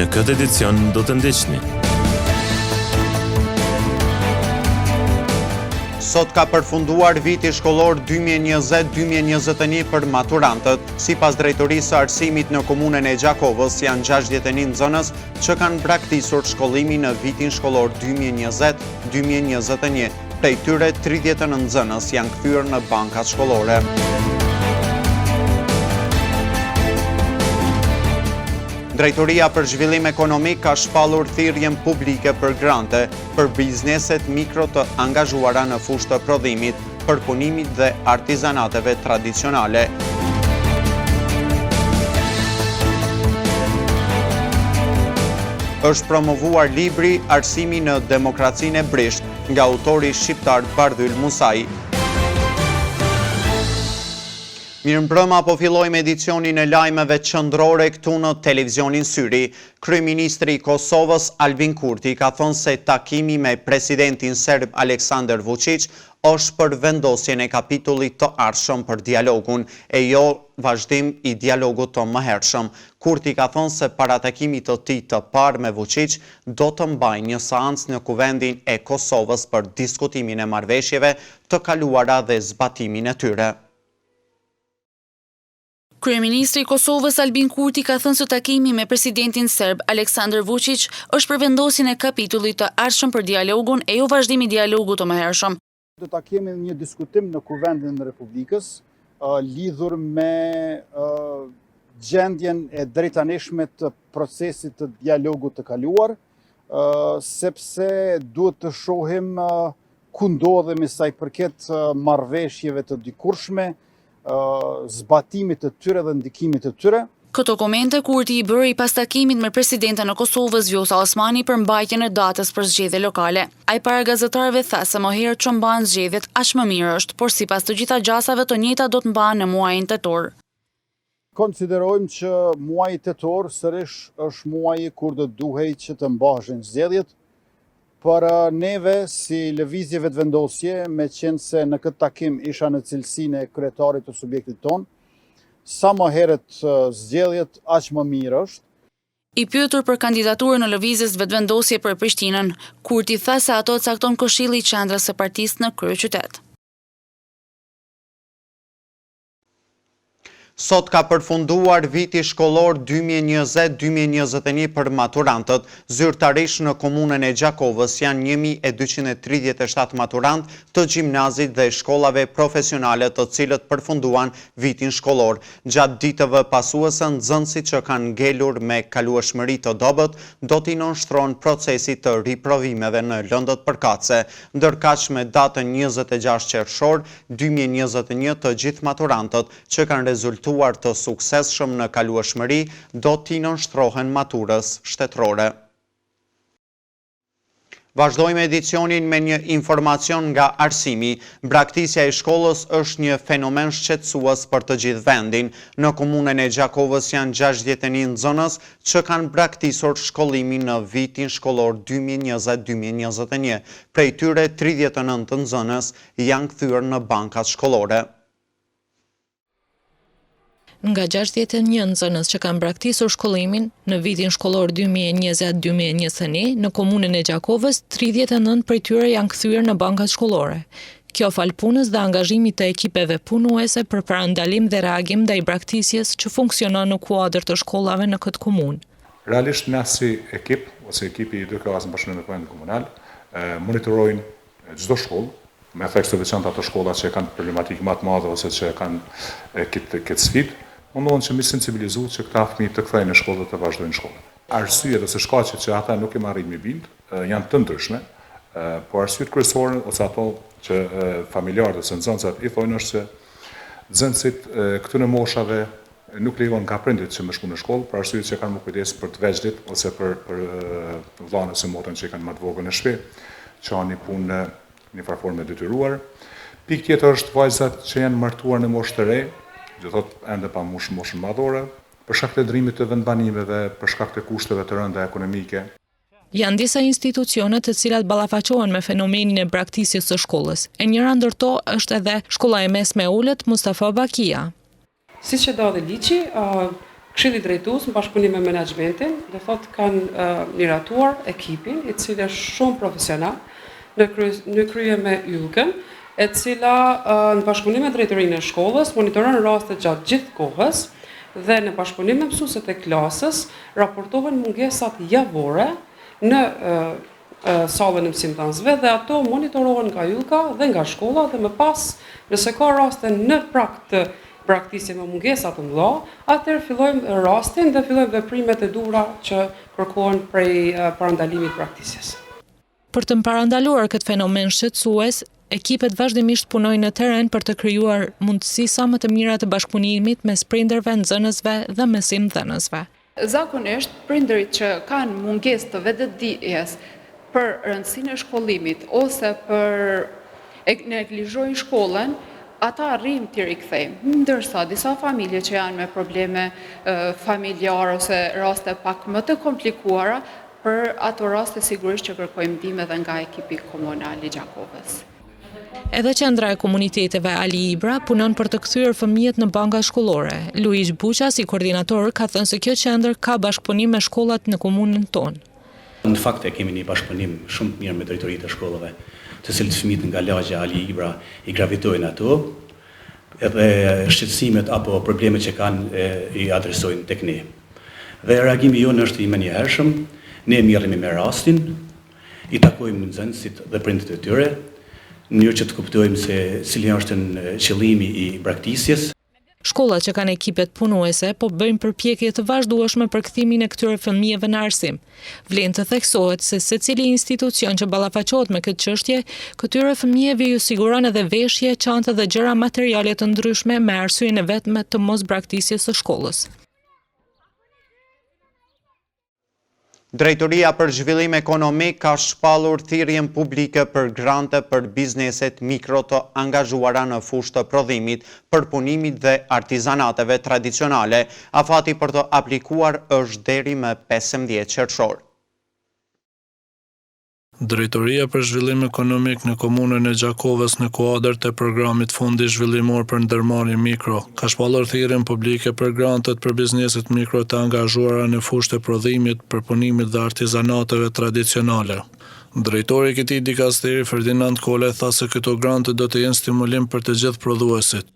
Në këtë edicion do të ndiqni. Sot ka përfunduar viti shkollor 2020-2021 për maturantët. Sipas Drejtorisë së Arsimit në komunën e Gjakovës, janë 61 nxënës që kanë braktisur shkollimin në vitin shkollor 2020-2021. Prej tyre 39 nxënës janë kthyer në bankat shkollore. Drejtoria për Zhvillim Ekonomik ka shpallur thirrjen publike për grante për bizneset mikro të angazhuara në fushë të prodhimit, përpunimit dhe artizanateve tradicionale. Është promovuar libri Arsimi në demokracinë e Brisht nga autori shqiptar Bardhyl Musai. Mirëmbrëma, po fillojmë edicionin e lajmeve qendrore këtu në televizionin Syri. Kryeministri i Kosovës Albin Kurti ka thënë se takimi me presidentin serb Aleksandar Vučić është për vendosjen e kapitullit të ardhshëm për dialogun e jo vazhdim i dialogut të mëhershëm. Kurti ka thënë se para takimit të tij të parë me Vučić do të mbajë një seancë në Kuvendin e Kosovës për diskutimin e marrëveshjeve të kaluara dhe zbatimin e tyre. Kryeministri i Kosovës Albin Kurti ka thënë se takimi me presidentin serb Aleksandar Vučić është për vendosjen e kapitullit të ardhshëm për dialogun e jo vazhdimi i dialogut të mëhershëm. Do ta kemi një diskutim në Kuvendin e Republikës lidhur me gjendjen e drejtanishme të procesit të dialogut të kaluar, sepse duhet të shohim ku ndodhemi sa i përket marrëveshjeve të dikurshme, zbatimit të tyre dhe ndikimit të tyre. Këto komente Kurti i bëri pas takimit me presidenta në Kosovës Vjosa Osmani për mbajtjen e datës për zgjedhje lokale. Ai para gazetarëve tha se më herët që mbahen zgjedhjet aq më mirë është, por sipas të gjitha gjasave të njëjta do të mbahen në muajin tetor. Konsiderojmë që muaji tetor sërish është muaji kur do duhej që të mbahen zgjedhjet. Për neve si lëvizje vetëvendosje, me qenë se në këtë takim isha në cilësinë e kryetarit të subjektit tonë, sa më herët zgjedhjet aq më mirë është. I pyetur për kandidaturën në lëvizjes vetëvendosje për Prishtinën, Kurti tha se ato cakton Këshilli i Qendrës së Partisë në kryeqytet. Sot ka përfunduar viti shkollor 2020-2021 për maturantët. Zyrtarisht në komunën e Gjakovës janë 1237 maturant të gjimnazit dhe shkollave profesionale të cilët përfunduan vitin shkollor. Gjatë ditëve pasuese, nxënësit që kanë ngelur me kalueshmëri të dobët do t'i nënshtron procesit të riprovimeve në lëndët përkatëse. Ndërkaq me datën 26 qershor 2021 të gjithë maturantët që kanë rezultuar të suksesshëm në kalueshmëri do t'i nënshtrohen maturës shtetërore. Vazhdojmë edicionin me një informacion nga arsimi. Braktisja e shkollës është një fenomen shqetësues për të gjithë vendin. Në komunën e Gjakovës janë 61 nxënës që kanë braktisur shkollimin në vitin shkollor 2020-2021. Prej tyre 39 nxënës janë kthyer në bankat shkollore. Nga 61 nxënës që kanë braktisur shkollimin në vitin shkollor 2020-2021 në komunën e Gjakovës, 39 prej tyre janë kthyer në bankat shkollore. Kjo fal punës dhe angazhimit të ekipeve punuese për parandalim dhe reagim ndaj braktisjes që funksionon në kuadër të shkollave në këtë komunë. Realisht ne si ekip ose ekipi i DKA-s në Bashkëpunimit të Vendit Komunal monitorojnë çdo shkollë me efekt të veçantë ato shkolla që kanë problematikë më të madhe ose që kanë këtë sfidë. Mundohen që mi sensibilizu që këta fëmijë të kthehen në shkollë dhe të vazhdojnë shkollën. Arsyet ose shkaqet që ata nuk e marrin me bind janë të ndryshme, por arsyet kryesore ose ato që familjarët ose nxënësat i thonë është se nxënësit këtyre moshave nuk lejon nga prindrit që më shkojnë në shkollë, për arsyet që kanë më kujdes për të veçlit ose për vllain ose motrën që kanë më të vogël në shtëpi, që kanë një punë në një farforme detyruar. Pikë tjetër është vajzat që janë martuar në moshë të re, do thotë ende pa moshën madhore, për shkak të ndrimit të vendbanimeve, për shkak të kushteve të rënda ekonomike. Janë disa institucione të cilat ballafaqohen me fenomenin e braktisjes së shkollës. E njëra ndër to është edhe Shkolla e Mesme e Ulët Mustafa Bakia. Siç e do dhe liçi, Këshilli drejtues në bashkëpunim me menaxhmentin, do thotë kanë miratuar ekipin, i cili është shumë profesional në krye me Ylkën, e cila në bashkëpunim me drejtorinë e shkollës monitoron rastet gjatë gjithë kohës dhe në bashkëpunim me mësuesit e klasës raportohen mungesat javore në sallën e mësimdhënësve dhe ato monitorohen nga Ylka dhe nga shkolla dhe më pas nëse ka raste në prag të braktisje me mungesa të mëdha, atëherë fillojmë rastin dhe fillojmë veprimet e duhura që kërkohen prej parandalimit braktisjes. Për të parandaluar këtë fenomen shqetësues, ekipet vazhdimisht punojnë në terren për të krijuar mundësi sa më të mira të bashkëpunimit mes prindërve, nxënësve dhe mësimdhënësve. Zakonisht, prindërit që kanë mungesë të vetëdijes për rëndësinë e shkollimit ose për neglizhojnë shkollën, ata arrim të rikthejmë, ndërsa disa familje që janë me probleme familjare ose raste pak më të komplikuara, për ato raste sigurisht që kërkojmë ndihmë edhe nga ekipi komunal i Gjakovës. Edhe qendra e komuniteteve Ali Ibra punon për të kthyer fëmijët në banka shkollore. Luiz Buqa, si koordinator, ka thënë se kjo qendër ka bashkëpunim me shkollat në komunën tonë. Në fakt e kemi një bashkëpunim shumë të mirë me drejtoritë e shkollave, të cilët fëmijët nga lagja Ali Ibra i gravitojnë ato, edhe shqetësimet apo problemet që kanë i adresojnë tek ne. Dhe reagimi jonë është i menjëhershëm, ne mirëmi me rastin, i takojmë nxënësit dhe prindërit e tyre, në mënyrë që të kuptojmë se cili është qëllimi i braktisjes. Shkollat që kanë ekipet punuese po bëjnë përpjekje të vazhdueshme për kthimin e këtyre fëmijëve në arsim. Vlen të theksohet se secili institucion që ballafaqohet me këtë çështje, këtyre fëmijëve ju siguron edhe veshje, çantë dhe gjëra materiale të ndryshme me arsyeën e vetme të mos braktisjes së shkollës. Drejtoria për Zhvillim Ekonomik ka shpallur thirrjen publike për grante për bizneset mikro të angazhuara në fushë të prodhimit, përpunimit dhe artizanateve tradicionale. Afati për të aplikuar është deri më 15 qershor. Drejtoria për Zhvillim Ekonomik në komunën e Gjakovës në kuadër të programit Fondi Zhvillimor për Ndërmarrje Mikro ka shpallur thirrjen publike për grantet për bizneset mikro të angazhuara në fushë të prodhimit, përpunimit dhe artizanateve tradicionale. Drejtori i këtij dikasteri Ferdinand Kole tha se këto grante do të jenë stimulim për të gjithë prodhuesit.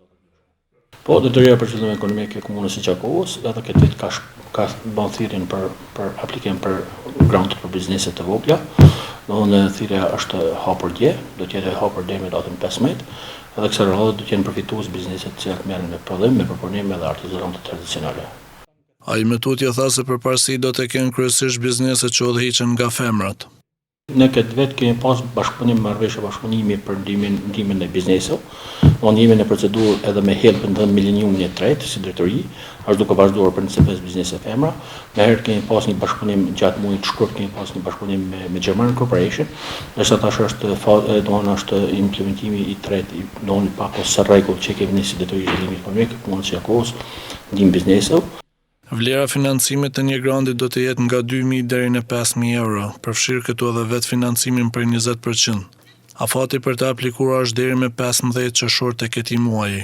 Po, Drejtoria për Zhvillim Ekonomik e komunës së Gjakovës edhe këtë vit ka bën thirrjen për aplikim për grantet për bizneset të vogla. Në thirrja është hapur dje, do të jetë hapur deri në datën 15, edhe kësaj radhe do të jenë përfitues bizneset që merren me prodhim, me përpunim dhe artizanate tradicionale. Ai më tutje tha se përparësi do të kenë kryesisht bizneset që udhëhiqen nga femrat. Në këtë vit kemi pas bashkëpunim marrëveshje bashkëpunimi për ndihmën e biznesit, ndihmën në procedurë edhe me helpën dhe mileniumin e tretë si drejtori, është duke vazhduar për 25 biznese femra. Me herët kemi pas një bashkëpunim gjatë muajit të shkurt, kemi pas një bashkëpunim me German Corporation, ndërsa tash është implementimi i tretë, domethënë pak ose rregull që kemi nisë drejtori i zhvillimit ekonomik, punë që akos, ndihmë bizneseve. Vlera financimit të një granti do të jetë nga 2.000 deri në 5.000 euro, përfshirë këtu edhe vetë financimin për 20%. Afati për të aplikuar është deri me 15 qershor të këtij muaji.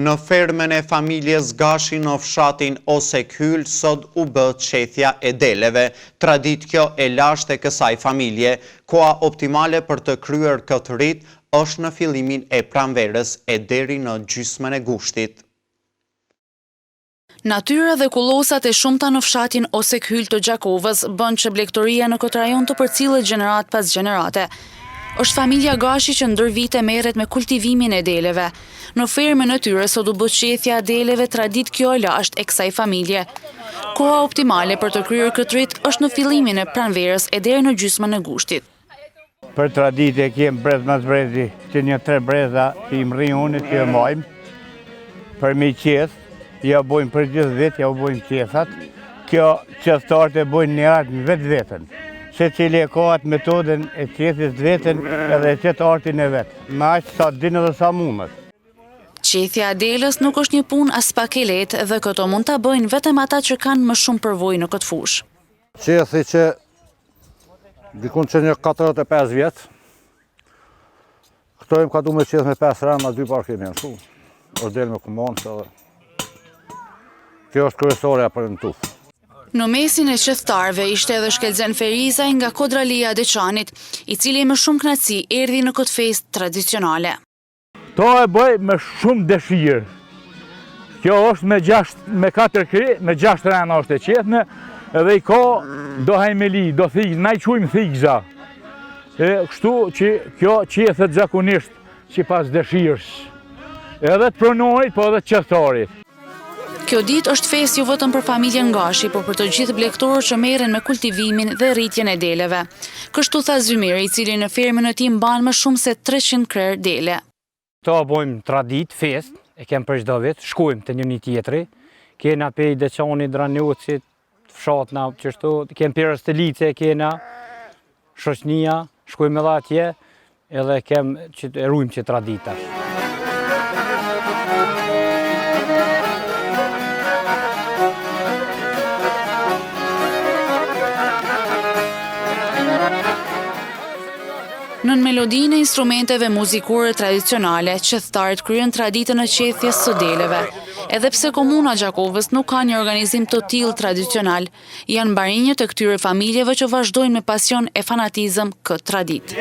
Në fermën e familjes Gashi në fshatin Osekhyl sot u bë qethja e deleve. Tradit kjo e lashtë e kësaj familje. Koha optimale për të kryer këtë rit është në fillimin e pranverës e deri në gjysmën e gushtit. Natyra dhe kullosat e shumta në fshatin Osekhyl të Gjakovës bën që blegtoria në këtë rajon të përcillet gjenerat pas gjenerate. Është familja Gashi që ndër vite merret me kultivimin e deleve. Në fermën e tyre sot u bë qethja e deleve, tradit kjo e lashtë e kësaj familje. Koha optimale për të kryer këtë rit është në fillimin e pranverës e deri në gjysmën e gushtit. Për traditë kemë brez mas brezi, që një 3 breza që i mri unë, që i majmë, për mi qesë, ja bojmë për gjithë vetë, ja bojmë qesat. Kjo qestarët e bojnë një artë vetë vetën. Se cili e ka atë metodën e qesis vetën edhe e qetë artin e vetë. Me aqë sa dinë dhe sa mundët. Qethja e delës nuk është një punë as pak e lehtë dhe këto mund ta bëjnë vetëm ata që kanë më shumë përvojë në këtë fushë. Qethi që dikun që një 45 vjetë, këto im ka du me qeth me 5 rama, 2 parë kemi në shumë. del me komonë, kjo është kryesorja për në tufë. Në mesin e qethtarëve ishte edhe Shkelzen Ferizaj nga Kodralia e Deçanit, I cili me shumë kënaqësi erdhi në këtë festë tradicionale. To e bëj me shumë dëshirë. Kjo është me 4 kri, me 6 rena është e qethme, edhe I ka do hajmeli, do thikë, na I quajmë thikëza. Kështu që kjo qethet zakonisht që pas dëshirës. Edhe të pronorit, po edhe të qethtarit. Kjo ditë është festë jo vetëm për familjen Gashi, por për të gjithë blegtorët që merren me kultivimin dhe rritjen e deleve. Kështu tha Zymiri, I cili në fermën e tij mban më shumë se 300 krerë dele. To bojmë tradit, fest, e kem për çdo vit, shkojmë te njëri tjetri, kena pe Deçanit, Dranucit, fshatna, qështu, kem për Stelice, kena shoqënia, shkojmë edhe atje, edhe kem që rujmë që traditash. Nën melodinë e instrumenteve muzikore tradicionale, qethtarët kryen traditën e qethjes së deleve. Edhe pse komuna Gjakovës nuk ka një organizim të tillë tradicional, janë barinjët e këtyre familjeve që vazhdojnë me pasion e fanatizëm këtë traditë.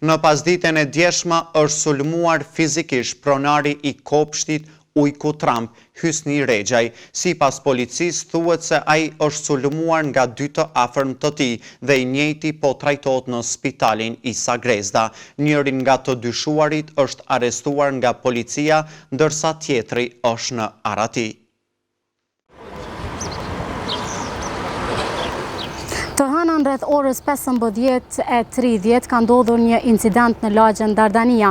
Në pasditën e djeshme është sulmuar fizikisht pronari I kopshtit Ujku Tramp, Hysni Rexhaj. Sipas policisë thuhet se ai është sulmuar nga 2 të afërm të tij dhe I njëjti po trajtohet në spitalin Isa Grezda. Njëri nga të dyshuarit është arrestuar nga policia, ndërsa tjetri është në arati. Të hënën rreth orës 15:30 ka ndodhur një incident në lagjen Dardania.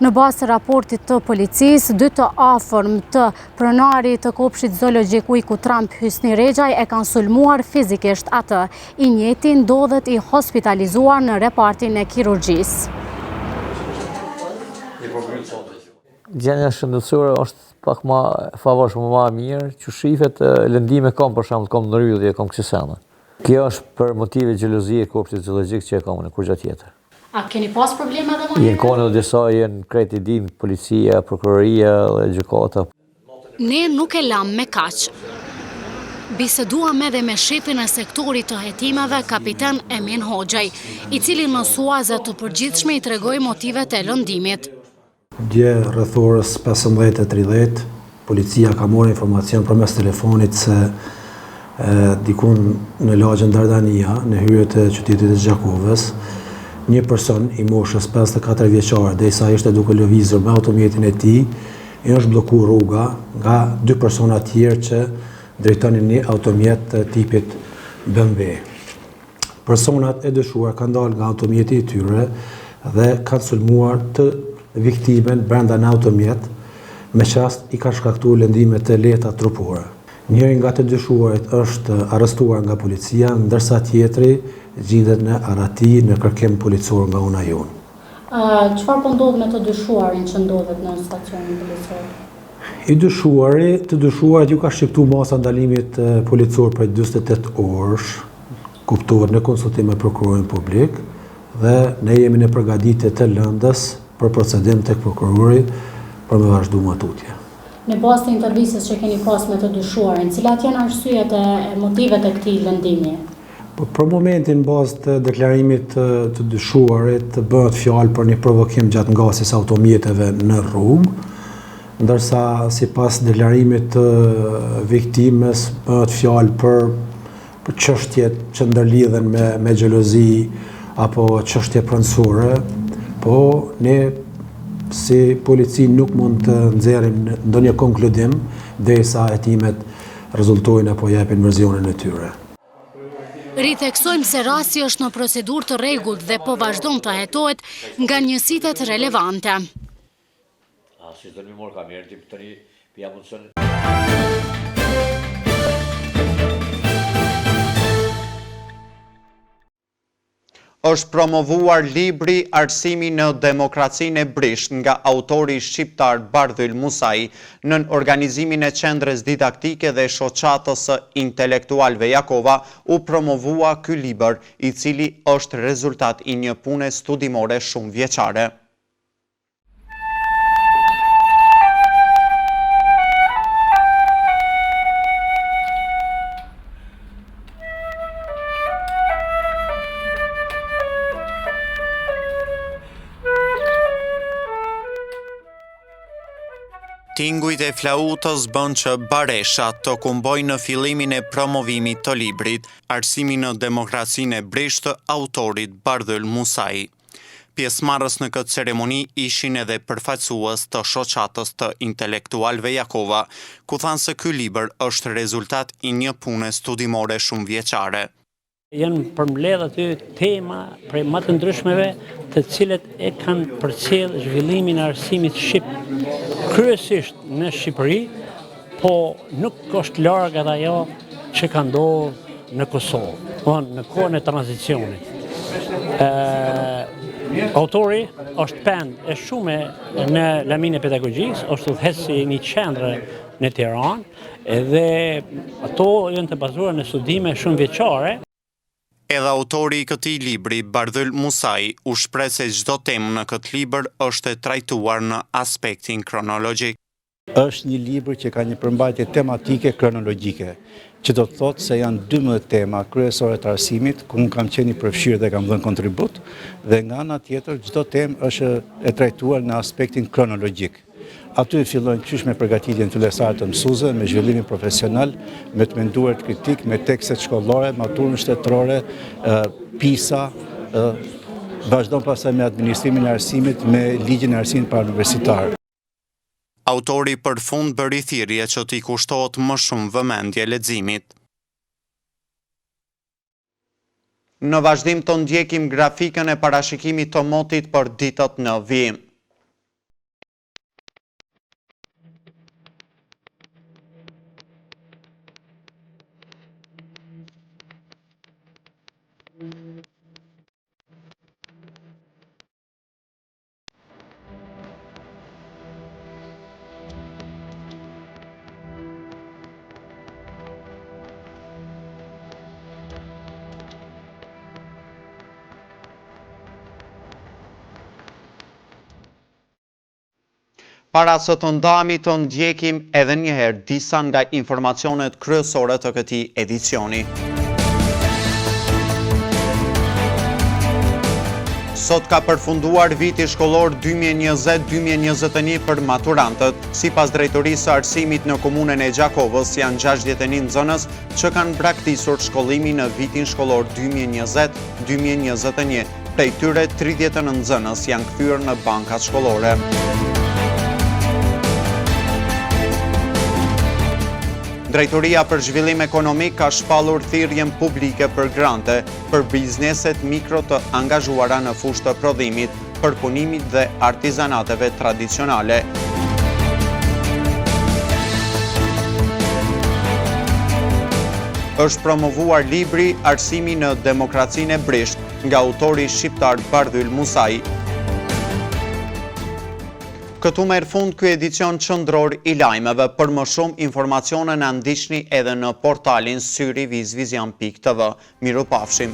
Në bazë të raportit të policisë, 2 të afërm të pronarit të kopshtit zoologjik Ujku Tramp, Hysni Rexhaj, e kanë sulmuar fizikisht atë. I njëjti ndodhet I hospitalizuar në repartin e kirurgjisë. Gjendja shëndetësore është pak më favorshme, më mirë, që shifet lëndime kam për shembull, kam ndrydhje, kam kësi sene. Kjo është për motive xhelozie kopshtit zoologjik që e kam në kurrë tjetër. A keni pas probleme edhe më? Jenë kone dhe disa jenë krejt I din, policia, prokuroria dhe gjykata. Ne nuk e lam me kaq. Biseduam edhe me shefin e sektorit të hetimeve, kapiten Emin Hoxhaj, I cili në suazet të përgjithshme I tregoi motivet e lëndimit. Dje rreth orës 15:30, policia ka marrë informacion përmes telefonit se dikun në lagjen Dardania, në hyrjet e qytetit të Gjakovës, një person I moshës 54 vjeçare, derisa ishte duke lëvizur me automjetin e tij, I është bllokuar rruga nga 2 persona tjerë që drejtonin një automjet të tipit BMW. Personat e dëshuar kanë dalë nga automjeti I tyre dhe kanë sulmuar të viktimen brenda në automjet, me qast I kanë shkaktuar lëndime të lehta trupore. Njëri nga të dyshuarit është arrestuar nga policia, ndërsa tjetri gjendet në arati në kërkim policor nga una jonë. Çfarë po ndodh me të dyshuarin që ndodhet në stacionin policor? Të dyshuarit ju ka shqiptuar masa ndalimit policor për 48 orësh, kuptohet në konsultim me prokurorin publik, dhe ne jemi në përgatitje të lëndës për procedim tek prokurori për me vazhdu matutje. Në bazë të intervistës që keni pas me të dyshuarin, cilat janë arsyet e motivet e këtij lëndimi? Për momentin, bazë të deklarimit të dyshuarit, bëhet fjalë për një provokim gjatë ngasjes automjeteve në rrugë, ndërsa sipas deklarimit të viktimës bëhet fjalë për çështje që ndërlidhen me xhelozi apo çështje pronësore, po ne si polici nuk mund të nxjerrim ndonjë konkludim derisa hetimet rezultojnë apo japin versionin e tyre. Ritheksojmë se rasti është në procedurë të rregullt dhe po vazhdon të hetohet nga njësitet relevante. Është promovuar libri Arsimi në demokracinë e brisht nga autori shqiptar Bardhyl Musai nën organizimin e qendrës didaktike dhe shoqatës së intelektualëve Jakova u promovua ky libër, i cili është rezultat i një pune studimore shumë vjeçare. Tingujt e flautës bën që Baresha të kumboj në fillimin e promovimit të librit Arsimi në demokracinë e brisht të autorit Bardhyl Musai. Pjesëmarrës në këtë ceremoni ishin edhe përfaqësues të shoqatës të intelektualëve Jakova, ku thanë se ky libër është rezultat i një pune studimore shumë vjeçare. Janë përmbledh aty tema prej më të ndryshmeve të cilët e kanë përcjell zhvillimin e arsimit shqip, kryesisht në Shqipëri, po nuk është larg edhe ajo që ka ndodhur në Kosovë, në kohën e tranzicionit. Autori është pend e shumë në laminë e pedagogjisë, është udhëheqësi i një qendre në Tiranë dhe ato janë të bazuara në studime shumë vjeçare. Edhe autori i këtij libri, Bardhyl Musai, u shpreh se çdo temë në këtë libër është e trajtuar në aspektin kronologjik. Është një libër që ka një përmbajtje tematike kronologjike, që do të thotë se janë 12 tema kryesore të arsimit, ku unë kam qenë i përfshirë dhe kam dhënë kontribut, dhe nga ana tjetër çdo temë është e trajtuar në aspektin kronologjik. Aty fillojnë qysh me përgatitjen fillesare të mësuesve, me zhvillimin profesional, me të menduarit kritik, me tekstet shkollore, maturën shtetërore, PISA, vazhdon pastaj me administrimin e arsimit, me ligjin e arsimit parauniversitar. Autori për fund bëri thirrje që t'i kushtohet më shumë vëmendje leximit. Në vazhdim të ndjekim grafikën e parashikimit të motit për ditët në vijim. Para se të ndami të ndjekim edhe njëherë disa nga informacionet kryesore të këtij edicioni. Sot ka përfunduar viti shkollor 2020-2021 për maturantët. Sipas Drejtorisë së Arsimit në komunën e Gjakovës, janë 61 nxënës që kanë braktisur shkollimin në vitin shkollor 2020-2021. Prej tyre 30 nxënës janë kthyer në bankat shkollore. Drejtoria për Zhvillim Ekonomik ka shpallur thirrjen publike për grante për bizneset mikro të angazhuara në fushë të prodhimit, përpunimit dhe artizanateve tradicionale. Është promovuar libri Arsimi në demokracinë e brisht nga autori shqiptar Bardhyl Musai. Këtu merr fund ky edicion qendror i lajmeve. Për më shumë informacione na ndiqni edhe në portalin syrivizvizion.tv. Mirupafshim.